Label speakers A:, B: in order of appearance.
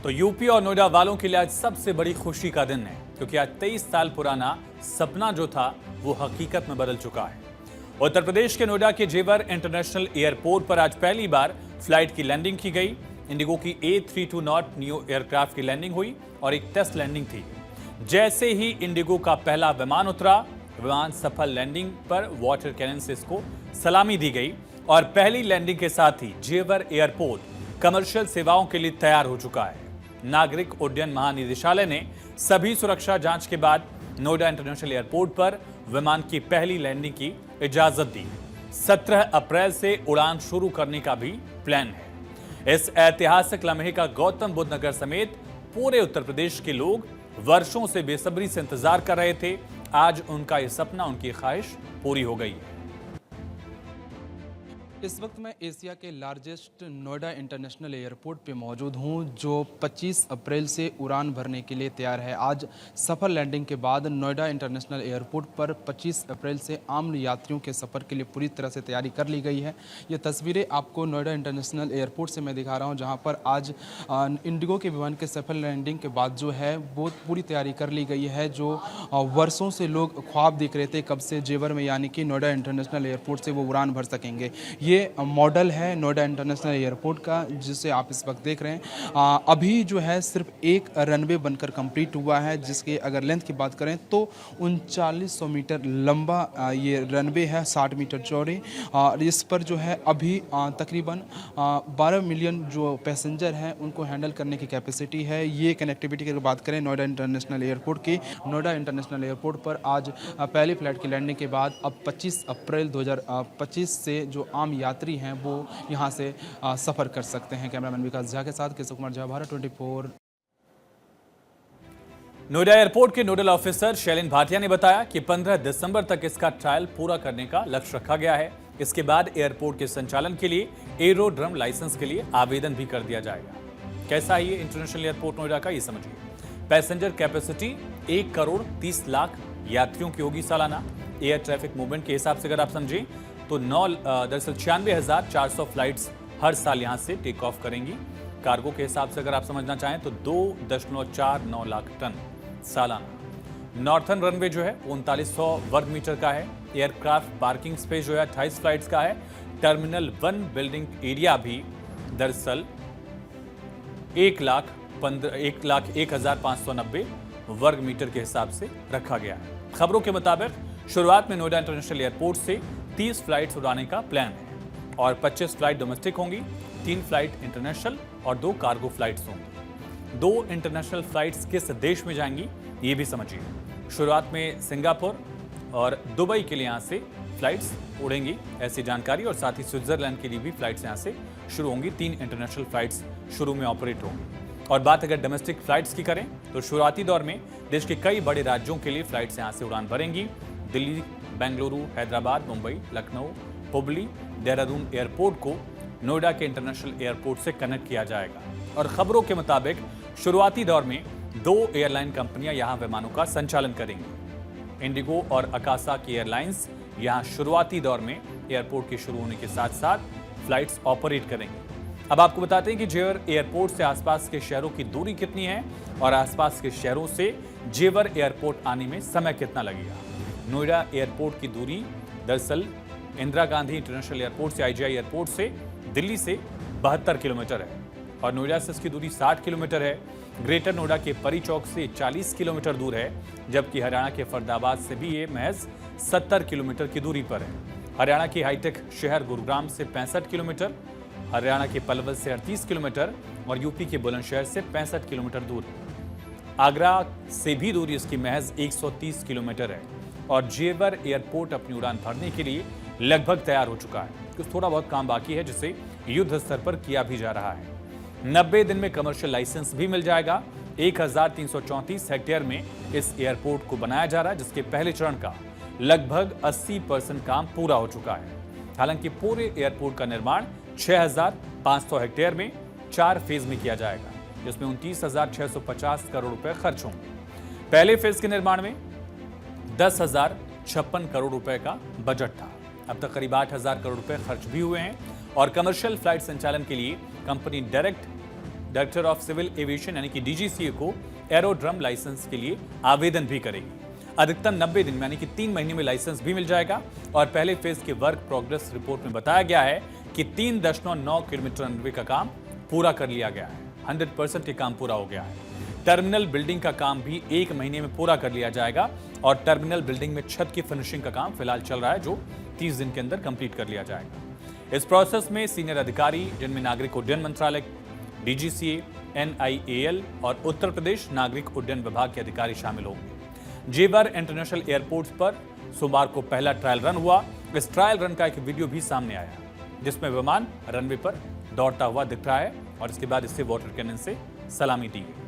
A: तो यूपी और नोएडा वालों के लिए आज सबसे बड़ी खुशी का दिन है, क्योंकि आज 23 साल पुराना सपना जो था वो हकीकत में बदल चुका है। उत्तर प्रदेश के नोएडा के जेवर इंटरनेशनल एयरपोर्ट पर आज पहली बार फ्लाइट की लैंडिंग की गई। इंडिगो की A320 न्यू एयरक्राफ्ट की लैंडिंग हुई और एक टेस्ट लैंडिंग थी। जैसे ही इंडिगो का पहला विमान उतरा, विमान सफल लैंडिंग पर वाटर कैनन से इसको सलामी दी गई और पहली लैंडिंग के साथ ही जेवर एयरपोर्ट कमर्शियल सेवाओं के लिए तैयार हो चुका है। नागरिक उड्डयन महानिदेशालय ने सभी सुरक्षा जांच के बाद नोएडा इंटरनेशनल एयरपोर्ट पर विमान की पहली लैंडिंग की इजाजत दी। 17 अप्रैल से उड़ान शुरू करने का भी प्लान है। इस ऐतिहासिक लम्हे का गौतम बुद्ध नगर समेत पूरे उत्तर प्रदेश के लोग वर्षों से बेसब्री से इंतजार कर रहे थे। आज उनका यह सपना, उनकी ख्वाहिश पूरी हो गई है।
B: इस वक्त मैं एशिया के लार्जेस्ट नोएडा इंटरनेशनल एयरपोर्ट पे मौजूद हूँ, जो 25 अप्रैल से उड़ान भरने के लिए तैयार है। आज सफल लैंडिंग के बाद नोएडा इंटरनेशनल एयरपोर्ट पर 25 अप्रैल से आम यात्रियों के सफ़र के लिए पूरी तरह से तैयारी कर ली गई है। ये तस्वीरें आपको नोएडा इंटरनेशनल एयरपोर्ट से मैं दिखा रहा हूँ, जहाँ पर आज इंडिगो के विमान के सफल लैंडिंग के बाद जो है वो पूरी तैयारी कर ली गई है। जो वर्षों से लोग ख्वाब देख रहे थे कब से जेवर में, यानी कि नोएडा इंटरनेशनल एयरपोर्ट से वो उड़ान भर सकेंगे। ये मॉडल है नोएडा इंटरनेशनल एयरपोर्ट का, जिसे आप इस वक्त देख रहे हैं। अभी जो है सिर्फ एक रनवे बनकर कंप्लीट हुआ है, जिसके अगर लेंथ की बात करें तो 3900 मीटर लंबा ये रनवे है, 60 मीटर चौड़े। और इस पर जो है अभी तकरीबन 12 मिलियन जो पैसेंजर हैं उनको हैंडल करने की कैपेसिटी है। ये कनेक्टिविटी की बात करें नोएडा इंटरनेशनल एयरपोर्ट की, नोएडा इंटरनेशनल एयरपोर्ट पर आज पहली फ्लाइट की लैंडिंग के बाद अब 25 अप्रैल 2025 से जो आम यात्री हैं वो यहां से सफर कर सकते हैं। कैमरामैन विकास झा के साथ केशव कुमार झा, भारत 24।
A: नोएडा एयरपोर्ट के नोडल ऑफिसर शैलेंद्र भाटिया ने बताया कि 15 दिसंबर तक इसका ट्रायल पूरा करने का लक्ष्य रखा गया है। इसके बाद एयरपोर्ट के संचालन के लिए एरोड्रम लाइसेंस के लिए आवेदन भी कर दिया जाएगा। कैसा है ये इंटरनेशनल एयरपोर्ट नोएडा का, ये समझिए। पैसेंजर कैपेसिटी 1,30,00,000 यात्रियों की होगी सालाना। एयर ट्रैफिक मूवमेंट के हिसाब से अगर आप समझें तो दरअसल 96,400 फ्लाइट्स हर साल यहां से टेक ऑफ करेंगी। कार्गो के हिसाब से अगर आप समझना चाहें तो 2.49 लाख टन सालाना। नॉर्थन रनवे जो है 3900 वर्ग मीटर का है। एयरक्राफ्ट पार्किंग स्पेस जो है 28 फ्लाइट्स का है। टर्मिनल 1 बिल्डिंग एरिया भी दरअसल 1,01,590 वर्ग मीटर के हिसाब से रखा गया है। खबरों के मुताबिक शुरुआत में नोएडा इंटरनेशनल एयरपोर्ट से 30 फ्लाइट्स उड़ाने का प्लान है और 25 फ्लाइट डोमेस्टिक होंगी, 3 फ्लाइट इंटरनेशनल और 2 कार्गो फ्लाइट्स होंगी। 2 इंटरनेशनल फ्लाइट्स किस देश में जाएंगी ये भी समझिए। शुरुआत में सिंगापुर और दुबई के लिए यहाँ से फ्लाइट्स उड़ेंगी, ऐसी जानकारी, और साथ ही स्विट्जरलैंड के लिए भी फ्लाइट्स यहाँ से शुरू होंगी। 3 इंटरनेशनल फ्लाइट्स शुरू में ऑपरेट होंगी। और बात अगर डोमेस्टिक फ्लाइट्स की करें तो शुरुआती दौर में देश के कई बड़े राज्यों के लिए फ्लाइट्स यहाँ से उड़ान भरेंगी। दिल्ली, बेंगलुरु, हैदराबाद, मुंबई, लखनऊ, हुबली, देहरादून एयरपोर्ट को नोएडा के इंटरनेशनल एयरपोर्ट से कनेक्ट किया जाएगा। और खबरों के मुताबिक शुरुआती दौर में 2 एयरलाइन कंपनियां यहां विमानों का संचालन करेंगी। इंडिगो और अकासा की एयरलाइंस यहां शुरुआती दौर में एयरपोर्ट के शुरू होने के साथ साथ फ्लाइट्स ऑपरेट करेंगी। अब आपको बताते हैं कि जेवर एयरपोर्ट से आसपास के शहरों की दूरी कितनी है और आसपास के शहरों से जेवर एयरपोर्ट आने में समय कितना लगेगा। नोएडा एयरपोर्ट की दूरी दरअसल इंदिरा गांधी इंटरनेशनल एयरपोर्ट से IGI एयरपोर्ट से दिल्ली से 72 किलोमीटर है और नोएडा से इसकी दूरी 60 किलोमीटर है। ग्रेटर नोएडा के परी चौक से 40 किलोमीटर दूर है, जबकि हरियाणा के फरीदाबाद से भी ये महज 70 किलोमीटर की दूरी पर है। हरियाणा की हाईटेक शहर गुरुग्राम से 65 किलोमीटर, हरियाणा के पलवल से 38 किलोमीटर और यूपी के बुलंदशहर से 65 किलोमीटर दूर है। आगरा से भी दूरी इसकी महज 130 किलोमीटर है और जेवर एयरपोर्ट अपनी उड़ान भरने के लिए लगभग तैयार हो चुका है। कुछ थोड़ा बहुत काम बाकी है जिसे युद्ध स्तर पर किया भी जा रहा है। 90 दिन में कमर्शियल लाइसेंस भी मिल जाएगा। 1334 हेक्टेयर में इस एयरपोर्ट को बनाया जा रहा है, जिसके पहले चरण का लगभग 80% काम पूरा हो चुका है। हालांकि पूरे एयरपोर्ट का निर्माण 6500 हेक्टेयर में 4 फेज में किया जाएगा, जिसमें 29,650 करोड़ रुपए खर्च होंगे। पहले फेज के निर्माण में 10,056 करोड़ रुपए का बजट था। अब तक करीब 8,000 करोड़ रुपए खर्च भी हुए हैं और कमर्शियल फ्लाइट संचालन के लिए company direct director of civil aviation यानी कि डीजीसीए को एरोड्रम लाइसेंस के लिए आवेदन भी करेगी। अधिकतम 90 दिन यानी कि 3 महीने में लाइसेंस भी मिल जाएगा। और पहले फेज के वर्क प्रोग्रेस रिपोर्ट में बताया गया है कि 3.9 किलोमीटर रनवे का काम पूरा कर लिया गया है। 100% ये काम पूरा हो गया है। टर्मिनल बिल्डिंग का काम भी 1 महीने में पूरा कर लिया जाएगा और टर्मिनल बिल्डिंग में छत की फिनिशिंग का काम फिलहाल चल रहा है, जो 30 दिन के अंदर कंप्लीट कर लिया जाएगा। इस प्रोसेस में सीनियर अधिकारी जिनमें नागरिक उड्डयन मंत्रालय, डीजीसीए, NIAL और उत्तर प्रदेश नागरिक उड्डयन विभाग के अधिकारी शामिल होंगे। जेवर इंटरनेशनल एयरपोर्ट पर सोमवार को पहला ट्रायल रन हुआ। इस ट्रायल रन का एक वीडियो भी सामने आया जिसमें विमान रनवे पर दौड़ता हुआ दिख रहा है और इसके बाद इससे वाटर कैनन से सलामी दी गई।